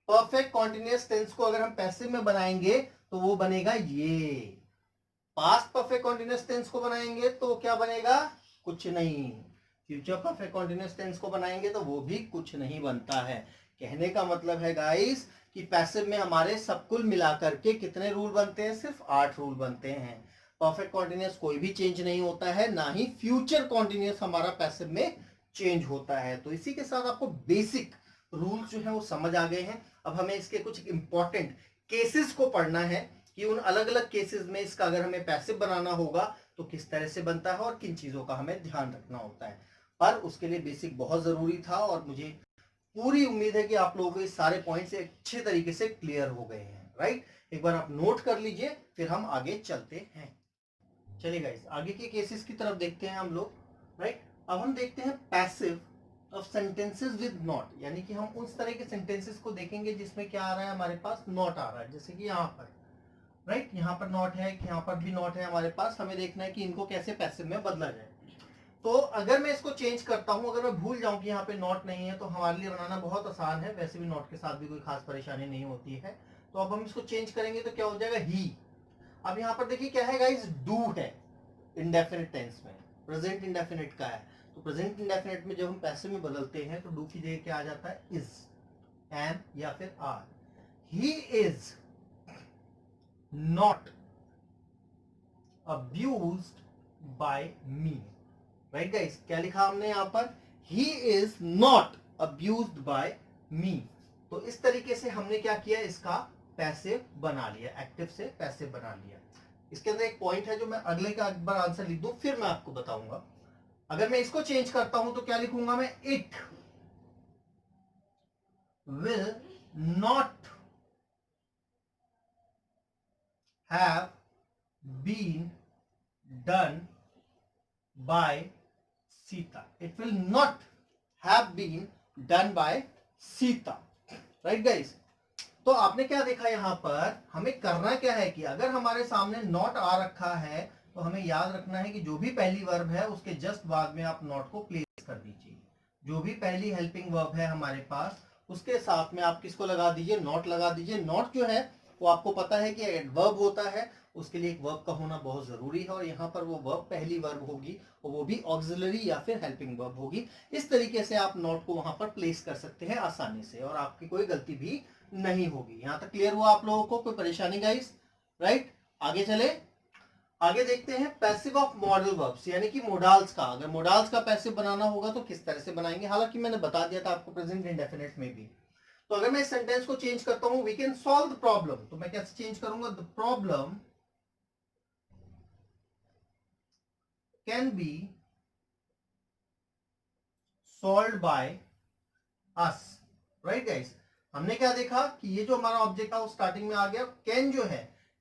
perfect continuous tense को अगर हम पैसिव में बनाएंगे तो वो बनेगा ये। पास्ट परफेक्ट कॉन्टिन्यूअस टेंस को बनाएंगे तो क्या बनेगा, कुछ नहीं। फ्यूचर परफेक्ट कॉन्टिन्यूअस टेंस को बनाएंगे तो वो भी कुछ नहीं बनता है। कहने का मतलब है गाइस कि पैसिव में हमारे सब कुल मिलाकर के कितने रूल बनते हैं, सिर्फ 8 रूल बनते हैं। परफेक्ट कॉन्टिन्यूअस कोई भी चेंज नहीं होता है, ना ही फ्यूचर कॉन्टिन्यूअस हमारा पैसिव में चेंज होता है। तो इसी के साथ आपको बेसिक रूल जो है वो समझ आ गए हैं। अब हमें इसके कुछ इंपॉर्टेंट केसेस को पढ़ना है कि उन अलग अलग केसेस में इसका अगर हमें पैसिव बनाना होगा तो किस तरह से बनता है और किन चीजों का हमें ध्यान रखना होता है। पर उसके लिए बेसिक बहुत जरूरी था और मुझे पूरी उम्मीद है कि आप लोगों को ये सारे पॉइंट्स अच्छे तरीके से क्लियर हो गए हैं। राइट, एक बार आप नोट कर लीजिए, फिर हम आगे चलते हैं। चलिए गाइस, आगे के केसेस की तरफ देखते हैं हम लोग। राइट, अब हम देखते हैं passive of sentences with not, यानी कि हम उस तरह के सेंटेंसेस को देखेंगे जिसमें क्या आ रहा है, हमारे पास नॉट आ रहा है। जैसे कि यहाँ पर, राइट, यहाँ पर नॉट है, यहाँ पर भी नॉट है हमारे पास। हमें देखना है कि इनको कैसे पैसिव में बदला जाए। तो अगर मैं इसको चेंज करता हूं, अगर मैं भूल जाऊं कि यहाँ पे नॉट नहीं है, तो हमारे लिए बनाना बहुत आसान है। वैसे भी नॉट के साथ भी कोई खास परेशानी नहीं होती है। तो अब हम इसको चेंज करेंगे तो क्या हो जाएगा, ही। अब यहाँ पर देखिए क्या है गाइस, डू है इंडेफिनिट टेंस में, प्रेजेंट इंडेफिनिट का है। तो प्रेजेंट इंडेफिनिट में जब हम पैसिव में बदलते हैं तो डू की जगह क्या आ जाता है, इज, एम या फिर are. He is not abused by me. Right guys, क्या लिखा हमने यहाँ पर, he is not abused by me. तो इस तरीके से हमने क्या किया, इसका पैसिव बना लिया, एक्टिव से पैसिव बना लिया। इसके अंदर एक पॉइंट है जो मैं अगले का एक बार आंसर लिख दूं फिर मैं आपको बताऊंगा। अगर मैं इसको चेंज करता हूं तो क्या लिखूंगा मैं, it will not have been done by Sita. It will not have been done by Sita. Right guys, तो आपने क्या देखा यहां पर, हमें करना क्या है कि अगर हमारे सामने नॉट आ रखा है तो हमें याद रखना है कि जो भी पहली वर्ब है उसके जस्ट बाद में आप नॉट को प्लेस कर दीजिए। जो भी पहली हेल्पिंग वर्ब है हमारे पास उसके साथ में आप किसको लगा दीजिए, नॉट लगा दीजिए। नॉट जो है वो आपको पता है कि एडवर्ब होता है, उसके लिए एक वर्ब का होना बहुत जरूरी है और यहाँ पर वो वर्ब पहली वर्ब होगी और वो भी ऑक्सिलरी या फिर हेल्पिंग वर्ब होगी। इस तरीके से आप नॉट को वहां पर प्लेस कर सकते हैं आसानी से और आपकी कोई गलती भी नहीं होगी। यहां तक क्लियर हुआ आप लोगों को, कोई परेशानी गाइस? राइट, आगे चले, आगे देखते हैं पैसिव ऑफ मॉडल वर्ब्स, यानी कि मोडाल्स का। अगर मोडाल्स का पैसिव बनाना होगा तो किस तरह से बनाएंगे, हालांकि मैंने बता दिया था आपको प्रेजेंट इंडेफिनिट में भी। तो अगर मैं इस सेंटेंस को चेंज करता हूं, we can solve the problem, तो मैं कैसे चेंज करूंगा, the problem can be solved by us. Right guys, हमने क्या देखा कि ये जो हमारा ऑब्जेक्ट था वो स्टार्टिंग में आ गया।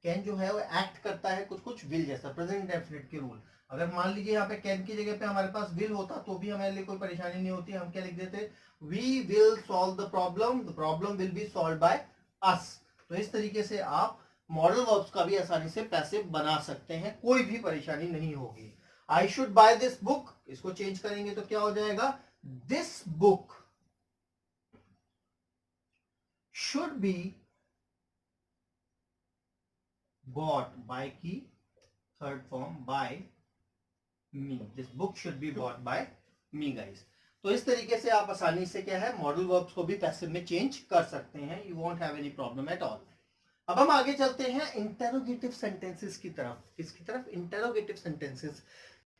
कैन जो है वो एक्ट करता है कुछ कुछ विल जैसा, प्रेजेंट इंडेफिनिट के रूल। अगर मान लीजिए यहाँ पे कैन की जगह पे हमारे पास विल होता तो भी हमारे लिए कोई परेशानी नहीं होती। हम क्या लिख देते, we will solve the problem will be solve by us. तो इस तरीके से आप मॉडल वर्ब्स का भी आसानी से पैसिव बना सकते हैं, कोई भी परेशानी नहीं होगी। I should by this book, इसको चेंज करेंगे तो क्या हो जाएगा, this book should be bought by की third form by me, this book should be bought by me guys। तो इस तरीके से आप आसानी से क्या है, मॉडल वर्ब्स को भी पैसिव में चेंज कर सकते हैं, you want have any problem at all. अब हम आगे चलते हैं इंटेरोगेटिव सेंटेंसेस की तरफ। किसकी तरफ, इंटेरोगेटिव सेंटेंसेस।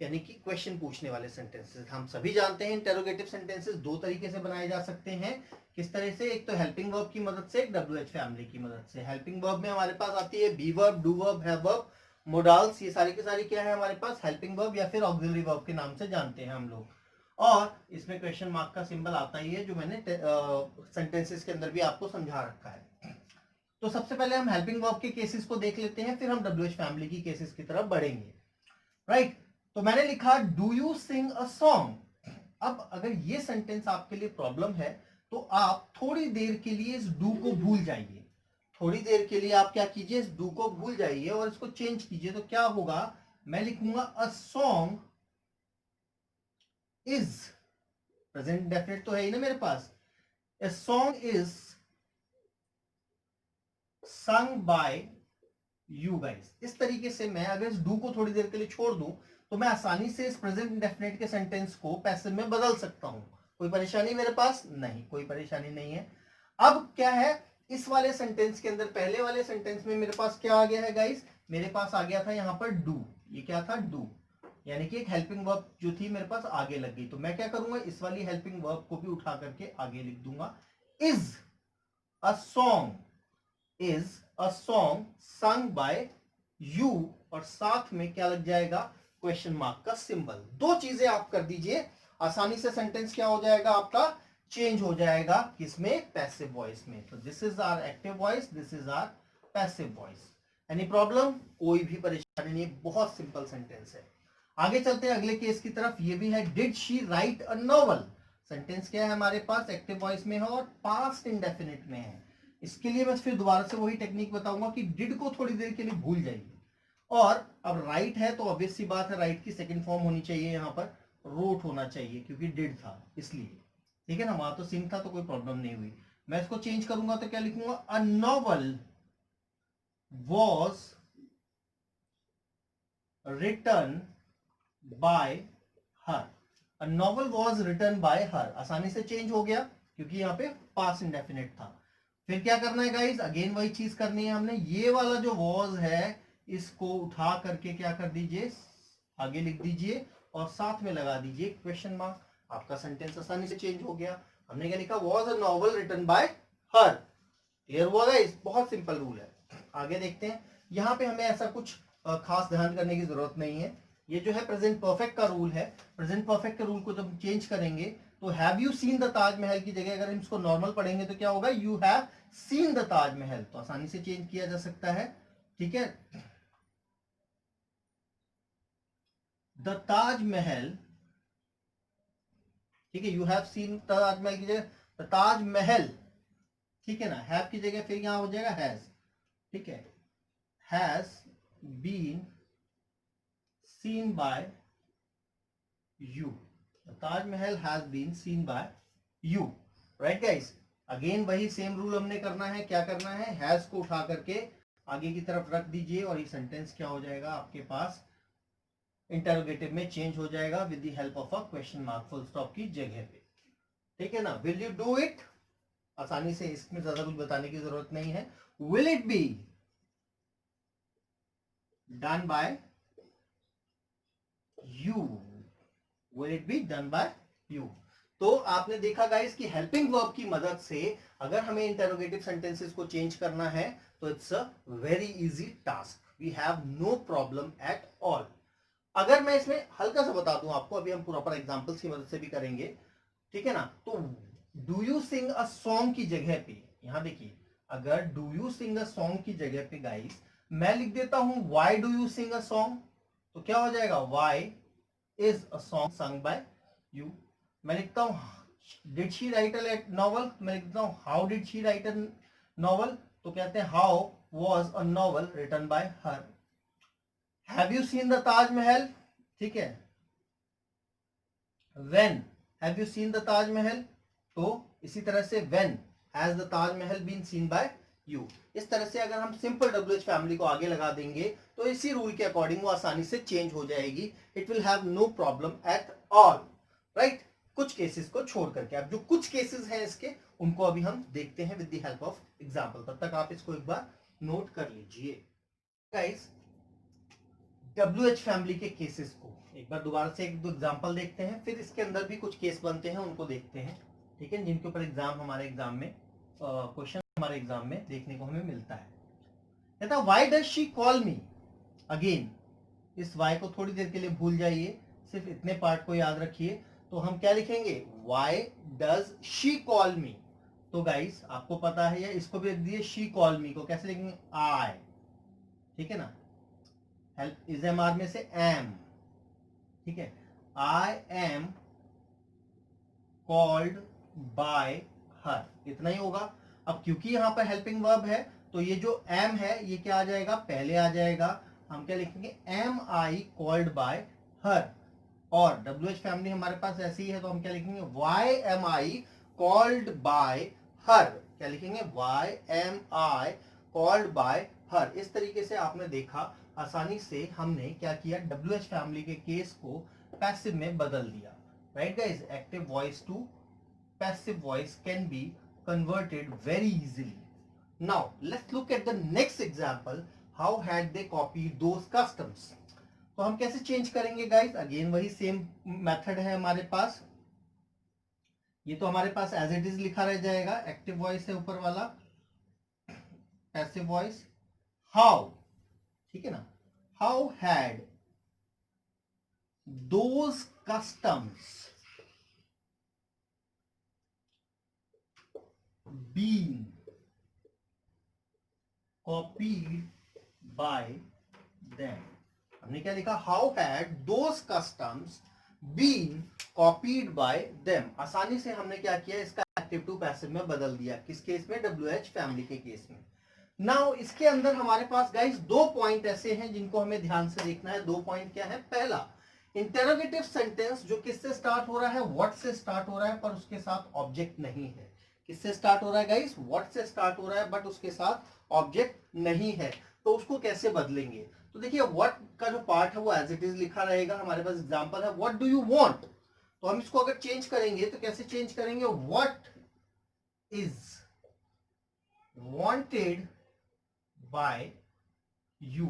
यानी कि क्वेश्चन पूछने वाले सेंटेंसेस। हम सभी जानते हैं इंटेरोगेटिव सेंटेंसेस दो तरीके से बनाए जा सकते हैं। किस तरह से? एक तो हेल्पिंग वर्ब की मदद से, एक WH फैमिली की मदद से। हेल्पिंग वर्ब में हमारे पास आती है be verb, do verb, have verb, modals. ये सारी की सारी क्या है हमारे पास? हेल्पिंग वर्ब या फिर ऑक्सिलरी वर्ब के नाम से जानते हैं हम लोग। और इसमें क्वेश्चन मार्क का सिंबल आता ही है, जो मैंने सेंटेंसेस के अंदर भी आपको समझा रखा है। तो सबसे पहले हम हेल्पिंग वर्ब के केसेस को देख लेते हैं, फिर हम WH फैमिली की केसेस की तरफ बढ़ेंगे। राइट तो मैंने लिखा do you sing a song. अब अगर ये सेंटेंस आपके लिए प्रॉब्लम है तो आप थोड़ी देर के लिए इस डू को भूल जाइए। थोड़ी देर के लिए आप क्या कीजिए? इस डू को भूल जाइए और इसको चेंज कीजिए। तो क्या होगा? मैं लिखूंगा a song is, present definite तो है ही ना मेरे पास। A song is sung by you guys। इस तरीके से मैं अगर इस डू को थोड़ी देर के लिए छोड़ दूं तो मैं आसानी से इस प्रेजेंट इंडेफिनिट के सेंटेंस को पैसिव में बदल सकता हूं। कोई परेशानी मेरे पास नहीं, कोई परेशानी नहीं है। अब क्या है इस वाले सेंटेंस के अंदर? पहले वाले सेंटेंस में मेरे पास क्या आ गया है गाइस? मेरे पास आ गया था यहां पर डू। ये क्या था? डू, यानी कि एक हेल्पिंग वर्ब जो थी मेरे पास आगे लग गई। तो मैं क्या करूंगा? इस वाली हेल्पिंग वर्ब को भी उठा करके आगे लिख दूंगा। Is a song, is a song sung by you, और साथ में क्या लग जाएगा? क्वेश्चन मार्क का सिंबल। दो चीजें आप कर दीजिए, आसानी से सेंटेंस क्या हो जाएगा आपका? चेंज हो जाएगा। किसमें? पैसिव वॉइस में। तो this is our active voice, this is our passive voice. Any problem? कोई भी परेशानी नहीं, बहुत सिंपल सेंटेंस है। आगे चलते हैं अगले केस की तरफ। ये भी है did she write a novel. Sentence क्या है हमारे पास? एक्टिव वॉइस में है और पास्ट इंडेफिनिट में है। इसके लिए मैं फिर दोबारा से वही टेक्निक बताऊंगा कि डिड को थोड़ी देर के लिए भूल जाइए। और अब राइट है तो ऑब्वियस सी बात है, राइट की सेकंड फॉर्म होनी चाहिए यहां पर, रोट होना चाहिए, क्योंकि डिड था इसलिए। ठीक है ना? वहां तो सिंग था तो कोई प्रॉब्लम नहीं हुई। मैं इसको चेंज करूंगा तो क्या लिखूंगा? A novel was written by her. A novel was written by her आसानी से चेंज हो गया क्योंकि यहाँ पे पास्ट इंडेफिनिट था। फिर क्या करना है गाइस? अगेन वही चीज करनी है हमने। ये वाला जो वॉज है इसको उठा करके क्या कर दीजिए? आगे लिख दीजिए और साथ में लगा दीजिए क्वेश्चन मार्क। आपका सेंटेंस आसानी से चेंज हो गया। हमने क्या लिखा? Was a novel written by her. Clear हुआ गाइस? बहुत सिंपल रूल है। आगे देखते हैं। यहाँ पे हमें ऐसा कुछ खास ध्यान करने की जरूरत नहीं है। ये जो है प्रेजेंट परफेक्ट का रूल है। प्रेजेंट परफेक्ट के रूल को जब चेंज करेंगे तो have you seen the Taj Mahal की जगह अगर हम इसको नॉर्मल पढ़ेंगे तो क्या होगा? You have seen the Taj Mahal. तो आसानी से चेंज किया जा सकता है। ठीक है? द ताजमहल, ठीक है, यू हैव सीन ताजमहल की जगह ताजमहल, ठीक है ना? हैव की जगह फिर यहां हो जाएगा हैज। ठीक है? Has been seen by you. Taj Mahal has been seen by you. Right guys? Again वही सेम रूल हमने करना है। क्या करना है? हैज को उठा करके आगे की तरफ रख दीजिए और ये सेंटेंस क्या हो जाएगा आपके पास? इंटरोगेटिव में चेंज हो जाएगा with the help of a question mark full stop की जगह पे। ठीक है ना? Will you do it? आसानी से, इसमें ज्यादा कुछ बताने की जरूरत नहीं है। Will it be done by you? Will it be done by you? तो आपने देखा गाइस कि हेल्पिंग वर्ब की मदद से अगर हमें इंटरोगेटिव सेंटेंसेस को चेंज करना है तो it's a very easy task. We have no problem at all. अगर मैं इसमें हल्का सा बता दूं आपको, अभी हम प्रॉपर एग्जांपल्स की मदद से भी करेंगे। ठीक है ना? तो do you sing a song की जगह पे यहां देखिए, अगर do you sing a song की जगह पे गाइस मैं लिख देता हूं why do you sing a song, तो क्या हो जाएगा? Why is a song sung by you। मैं लिखता हूं did she write a novel, मैं लिखता हूं how did she write a novel, तो कहते हैं how was a novel written by her. Have you seen the Taj Mahal? ठीक है? When have you seen the Taj Mahal? तो इसी तरह से when has the Taj Mahal been seen by you. इस तरह से अगर हम सिंपल WH फैमिली को आगे लगा देंगे तो इसी रूल के अकॉर्डिंग वो आसानी से चेंज हो जाएगी। It will have no problem at all. Right? कुछ केसेस को छोड़ करके। अब जो कुछ केसेस हैं इसके उनको अभी हम देखते हैं with the help of example. तब तक आप इसको एक बार नोट कर लीजिए। गाइस, WH फैमिली के केसेस को एक बार दोबारा से एक दो एग्जांपल देखते हैं, फिर इसके अंदर भी कुछ केस बनते हैं उनको देखते हैं, ठीक है, जिनके ऊपर हमारे एग्जाम में क्वेश्चन हमारे एग्जाम में देखने को हमें मिलता है। कहता है why does she call me, again इस वाई को थोड़ी देर के लिए भूल जाइए, सिर्फ इतने पार्ट को याद रखिए। तो हम क्या लिखेंगे, वाई डज शी कॉल मी। तो गाइस आपको पता है, या इसको भी लिख दिए शी कॉल मी को कैसे लिखेंगे, आई, ठीक है ना, हेल्प इज एम आर में से एम, ठीक है, आई एम कॉल्ड बाय हर, इतना ही होगा। अब क्योंकि यहां पर हेल्पिंग वर्ब है तो ये जो एम है ये क्या आ जाएगा, पहले आ जाएगा। हम क्या लिखेंगे, am I called by her, और WH फैमिली हमारे पास ऐसी ही है तो हम क्या लिखेंगे, why am I called by her, क्या लिखेंगे, why am I called by her. इस तरीके से आपने देखा आसानी से हमने क्या किया, WH फैमिली के केस को पैसिव में बदल दिया, right guys. Active voice to passive voice can be converted very easily. Now let's look at the next example. How had they copied those customs? तो हम कैसे चेंज करेंगे गाइस, अगेन वही सेम मेथड है हमारे पास। ये तो हमारे पास एज इट इज लिखा रह जाएगा, एक्टिव वॉइस है ऊपर वाला, पैसिव वॉइस। हाउ, ठीक है ना, how had those customs been copied by them. हमने क्या लिखा, how had those customs been copied by them. आसानी से हमने क्या किया, इसका एक्टिव टू पैसिव में बदल दिया, किस केस में, WH फैमिली के केस में। नाउ इसके अंदर हमारे पास गाइस दो पॉइंट ऐसे हैं जिनको हमें ध्यान से देखना है। दो पॉइंट क्या है, पहला इंटरोगेटिव सेंटेंस जो किससे स्टार्ट हो रहा है, व्हाट से स्टार्ट हो रहा है, पर उसके साथ ऑब्जेक्ट नहीं है। किससे स्टार्ट हो रहा है गाइस, व्हाट से स्टार्ट हो रहा है बट उसके साथ ऑब्जेक्ट नहीं है, तो उसको कैसे बदलेंगे। तो देखिए व्हाट का जो पार्ट है वो एज इट इज लिखा रहेगा। हमारे पास एग्जांपल है, व्हाट डू यू वांट, तो हम इसको अगर चेंज करेंगे तो कैसे चेंज करेंगे, what is wanted bye you.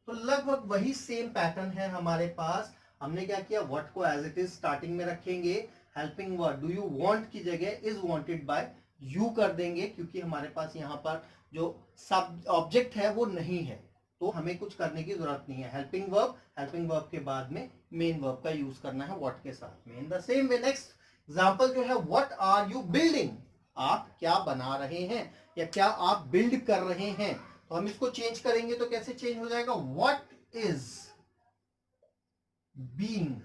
तो लगभग वही सेम पैटर्न है हमारे पास। हमने क्या किया, व्हाट को एज इट इज स्टार्टिंग में रखेंगे, helping word do you want की जगह इज वांटेड बाय यू कर देंगे, क्योंकि हमारे पास यहाँ पर जो सब ऑब्जेक्ट है वो नहीं है, तो हमें कुछ करने की जरूरत नहीं है। हेल्पिंग वर्ब के बाद में मेन वर्ब का यूज करना है व्हाट के साथ में। इन the same way next example जो है, व्हाट आर यू बिल्डिंग, आप क्या बना रहे हैं या क्या आप बिल्ड कर रहे हैं। तो हम इसको चेंज करेंगे तो कैसे चेंज हो जाएगा, what is being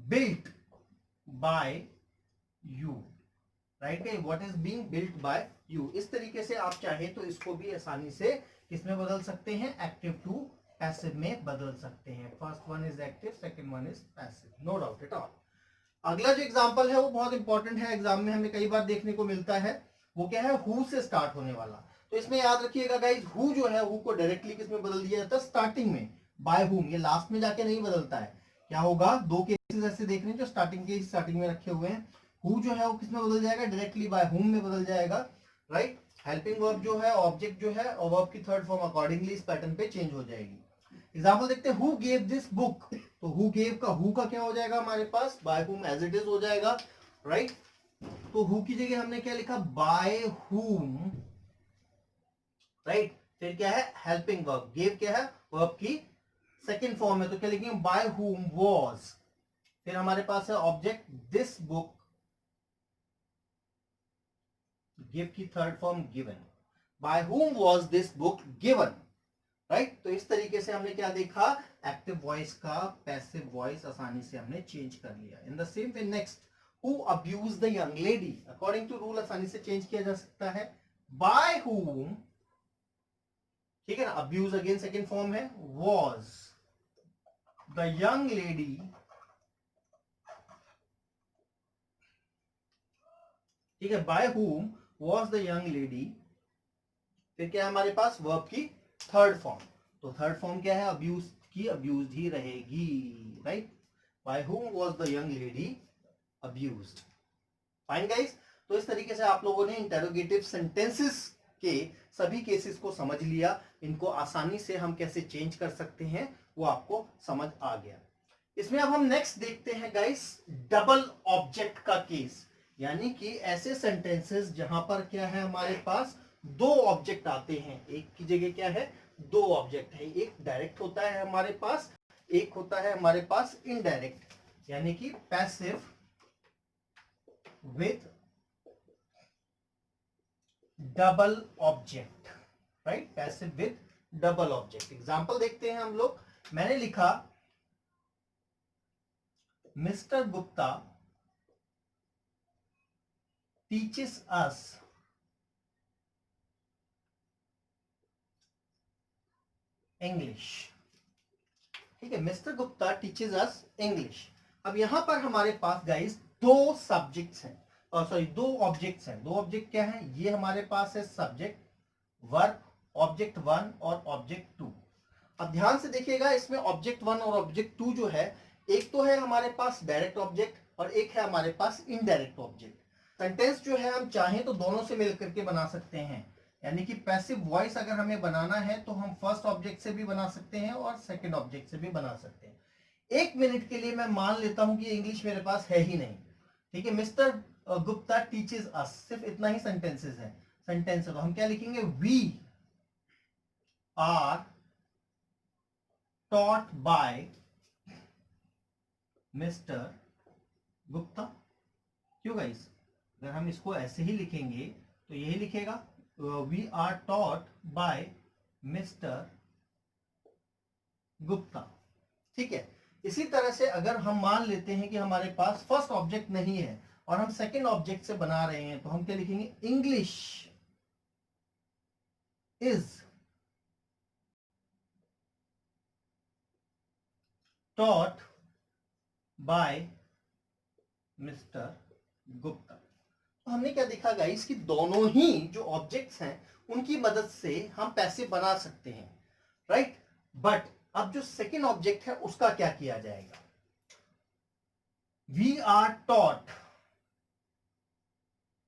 built by you, right है, what is being built by you. इस तरीके से आप चाहे तो इसको भी आसानी से किसमें बदल सकते हैं, एक्टिव टू पैसिव में बदल सकते हैं। First one is active, second one is passive, no doubt at all. अगला जो एग्जांपल है वो बहुत इंपॉर्टेंट है, एग्जाम में हमें कई बार देखने को मिलता है। वो क्या है, हु से स्टार्ट होने वाला। तो इसमें याद रखिएगा गाइस, हु जो है हु को डायरेक्टली किसमें बदल दिया जाता है, स्टार्टिंग में, बाय हुम। ये लास्ट में जाके नहीं बदलता है। क्या होगा, दो केसेस ऐसे देख रहे हैं जो स्टार्टिंग में रखे हुए हैं। हु जो है वो किसमें बदल जाएगा, डायरेक्टली बाय हुम में बदल जाएगा, राइट। हेल्पिंग वर्ब जो है, ऑब्जेक्ट जो है, और वर्ब की थर्ड फॉर्म अकॉर्डिंगली इस पैटर्न पे चेंज हो जाएगी। एग्जांपल देखते हैं, हु गेव दिस बुक। तो हु गेव का हु का क्या हो जाएगा हमारे पास, by whom as it is हो जाएगा, राइट। तो हु की जगह हमने क्या लिखा, बाय हुम, राइट। फिर क्या है, हेल्पिंग वर्ब, गेव क्या है, वर्ब की सेकंड फॉर्म है, तो क्या लिखेंगे, बाय हुम वाज। फिर हमारे पास है ऑब्जेक्ट दिस बुक, गिव की third form given, by whom was this book given, right. तो इस तरीके से हमने क्या देखा, एक्टिव वॉइस का पैसिव वॉइस आसानी से हमने चेंज कर लिया। In the same way next, who abuse the young lady, according to rule आसानी से चेंज किया जा सकता है, बाय हुम, ठीक है ना, अब्यूज अगेन सेकंड फॉर्म है, वाज द यंग लेडी, ठीक है, bye whom was the young lady. फिर क्या है हमारे पास, वर्ब की थर्ड फॉर्म। तो थर्ड फॉर्म क्या है, अब्यूज की, अब्यूज्ड ही रहेगी, right. Bye whom was the young lady abused. Fine guys. तो इस तरीके से आप लोगों ने इंटेरोगेटिव सेंटेंसेस के सभी केसेस को समझ लिया, इनको आसानी से हम कैसे चेंज कर सकते हैं वो आपको समझ आ गया। इसमें अब हम नेक्स्ट देखते हैं गाइस डबल ऑब्जेक्ट का केस, यानी कि ऐसे सेंटेंसेस जहां पर क्या है हमारे पास दो ऑब्जेक्ट आते हैं, एक की जगह क्या है दो ऑब्जेक्ट है, एक डायरेक्ट होता है हमारे पास, एक होता है हमारे पास इनडायरेक्ट, यानी कि passive with double object, right, passive with double object. Example देखते हैं हम लोग। मैंने लिखा mister Gupta teaches us English, ठीक है, mister Gupta teaches us English. अब यहां पर हमारे पास गाइस दो सब्जेक्ट्स हैं, और सॉरी दो ऑब्जेक्ट्स हैं। दो ऑब्जेक्ट क्या है, ये हमारे पास है सब्जेक्ट वर्ब, ऑब्जेक्ट 1 और ऑब्जेक्ट 2। अब ध्यान से देखिएगा, इसमें ऑब्जेक्ट 1 और ऑब्जेक्ट 2 जो है, एक तो है हमारे पास डायरेक्ट ऑब्जेक्ट और एक है हमारे पास इनडायरेक्ट ऑब्जेक्ट। सेंटेंस जो है हम चाहें तो दोनों से मिलकर के बना सकते हैं, यानी कि पैसिव वॉइस अगर हमें बनाना है तो हम फर्स्ट ऑब्जेक्ट से भी बना सकते हैं और सेकंड ऑब्जेक्ट से भी बना सकते हैं। एक मिनट के लिए मैं मान लेता हूं कि इंग्लिश मेरे पास है ही नहीं, ठीक है, मिस्टर गुप्ता टीचेस अस, सिर्फ इतना ही सेंटेंसेस है, सेंटेंस है, तो हम क्या लिखेंगे, we are taught by Mr Gupta. क्यों गाइस, अगर हम इसको ऐसे ही लिखेंगे तो यही लिखेगा, we are taught by Mr Gupta, ठीक है। इसी तरह से अगर हम मान लेते हैं कि हमारे पास फर्स्ट ऑब्जेक्ट नहीं है और हम सेकंड ऑब्जेक्ट से बना रहे हैं, तो हम क्या लिखेंगे, English is taught by Mr Gupta. तो हमने क्या देखा गाइस कि दोनों ही जो ऑब्जेक्ट्स हैं उनकी मदद से हम पैसे बना सकते हैं, राइट। बट अब जो सेकंड ऑब्जेक्ट है उसका क्या किया जाएगा, वी आर टॉट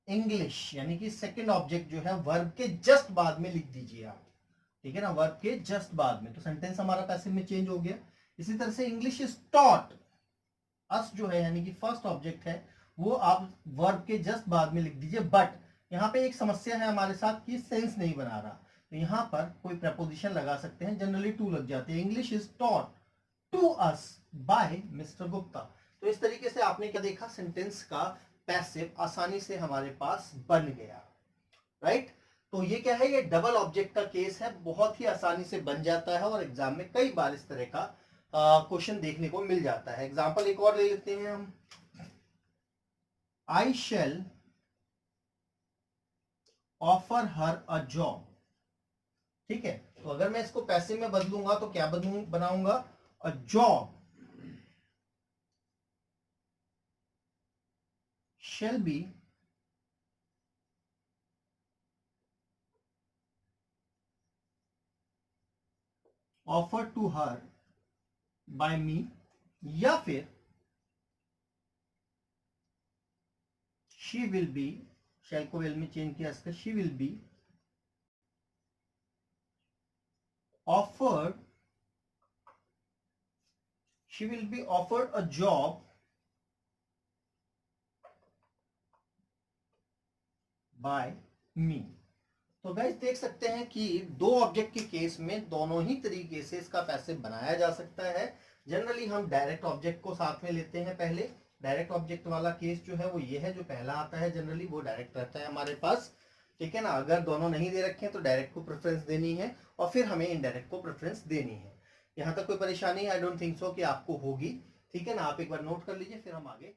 इंग्लिश, यानी कि सेकंड ऑब्जेक्ट जो है वर्ब के जस्ट बाद में लिख दीजिए आप, ठीक है ना, वर्ब के जस्ट बाद में, तो सेंटेंस हमारा पैसिव में चेंज हो गया। इसी तरह से इंग्लिश इज टॉट अस जो है, यानी कि फर्स्ट ऑब्जेक्ट है, वो आप वर्ब के जस्ट बाद में लिख दीजिए। बट यहाँ पे एक समस्या है हमारे साथ कि सेंस नहीं बना रहा, तो यहाँ पर कोई प्रपोजिशन लगा सकते हैं, जनरली टू लग जाते हैं, English is taught to us by Mr Gupta. तो इस तरीके से आपने क्या देखा, सेंटेंस का पैसिव आसानी से हमारे पास बन गया, राइट। तो ये क्या है, ये डबल ऑब्जेक्ट का केस है, बहुत ही आसानी से बन जाता है और एग्जाम में कई बार इस तरह का क्वेश्चन देखने को मिल जाता है। एग्जाम्पल एक और ले लेते हैं हम, I shall offer her a job, ठीक है। तो अगर मैं इसको पैसे में बदलूंगा तो क्या बनाऊंगा, a job shall be offer to her by me, या फिर शी विल बी, शेल को विल में चेंज किया इसका, she will be offered, she will be offered a job by me। तो गाइस देख सकते हैं कि दो ऑब्जेक्ट के केस में दोनों ही तरीके से इसका पैसिव बनाया जा सकता है। जनरली हम डायरेक्ट ऑब्जेक्ट को साथ में लेते हैं पहले, डायरेक्ट ऑब्जेक्ट वाला केस जो है वो ये है, जो पहला आता है जनरली वो डायरेक्ट रहता है हमारे पास, ठीक है ना। अगर दोनों नहीं दे रखे हैं तो डायरेक्ट को प्रेफरेंस देनी है और फिर हमें इनडायरेक्ट को प्रेफरेंस देनी है। यहाँ तक कोई परेशानी आई डोंट थिंक सो कि आपको होगी, ठीक है ना। आप एक बार नोट कर लीजिए, फिर हम आगे